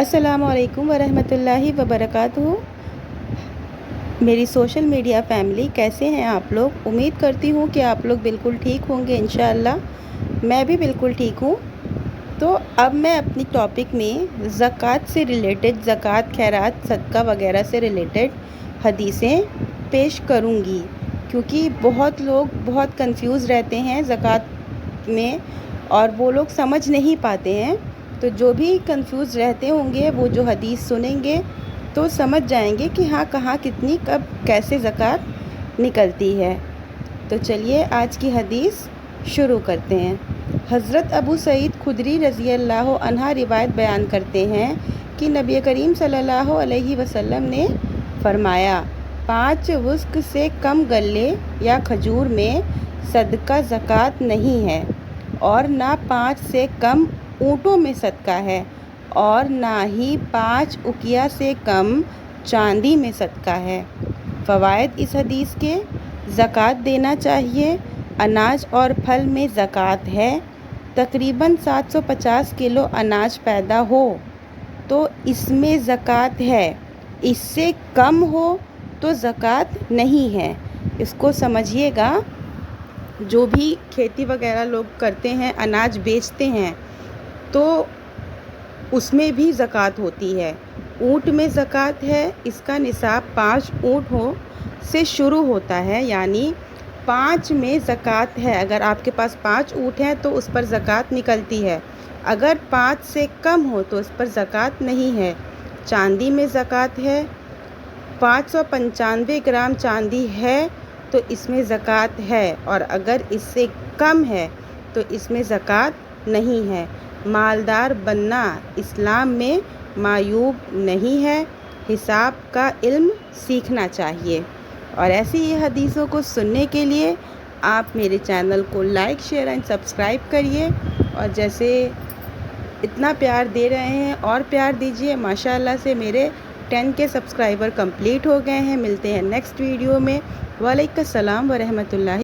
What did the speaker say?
अस्सलामु अलैकुम वरहमतुल्लाहि वबरकातुहू। मेरी सोशल मीडिया फैमिली, कैसे हैं आप लोग? उम्मीद करती हूँ कि आप लोग बिल्कुल ठीक होंगे इंशाअल्लाह। मैं भी बिल्कुल ठीक हूँ। तो अब मैं अपनी टॉपिक में ज़कात से रिलेटेड, ज़कात, खैरात, सदका वगैरह से रिलेटेड हदीसें पेश करूँगी, क्योंकि बहुत लोग बहुत कंफ्यूज रहते हैं ज़कात में और वो लोग समझ नहीं पाते हैं। तो जो भी कंफ्यूज रहते होंगे वो जो हदीस सुनेंगे तो समझ जाएंगे कि हाँ, कहाँ, कितनी, कब, कैसे ज़कात निकलती है। तो चलिए आज की हदीस शुरू करते हैं। हज़रत अबू सईद खुदरी रज़ी अल्लाह अन्हा रिवायत बयान करते हैं कि नबी करीम सल्लल्लाहु अलैहि वसल्लम ने फरमाया, 5 वुस्क से कम गल्ले या खजूर में सदका ज़कात नहीं है, और ना 5 से कम ऊँटों में सदका है, और ना ही 5 उकिया से कम चांदी में सदका है। फ़वाइद इस हदीस के: ज़कात देना चाहिए। अनाज और फल में ज़कात है। तकरीबन 750 किलो अनाज पैदा हो तो इसमें ज़कात है, इससे कम हो तो ज़कात नहीं है। इसको समझिएगा। जो भी खेती वगैरह लोग करते हैं, अनाज बेचते हैं, तो उसमें भी ज़कात होती है। ऊँट में ज़कात है। इसका निसाब 5 ऊँट हो से शुरू होता है, यानी 5 में ज़कात है। अगर आपके पास 5 ऊँट हैं तो उस पर ज़कात निकलती है। अगर 5 से कम हो तो उस पर ज़कात नहीं है। चांदी में ज़कात है। 595 ग्राम चांदी है तो इसमें ज़कात है, और अगर इससे कम है तो इसमें ज़कात नहीं है। मालदार बनना इस्लाम में मायूब नहीं है। हिसाब का इल्म सीखना चाहिए। और ऐसी ही हदीसों को सुनने के लिए आप मेरे चैनल को लाइक, शेयर एंड सब्सक्राइब करिए। और जैसे इतना प्यार दे रहे हैं और प्यार दीजिए। माशाअल्लाह से मेरे 10 के सब्सक्राइबर कंप्लीट हो गए हैं। मिलते हैं नेक्स्ट वीडियो में। वालेकुम सलाम व रहमतुल्लाहि।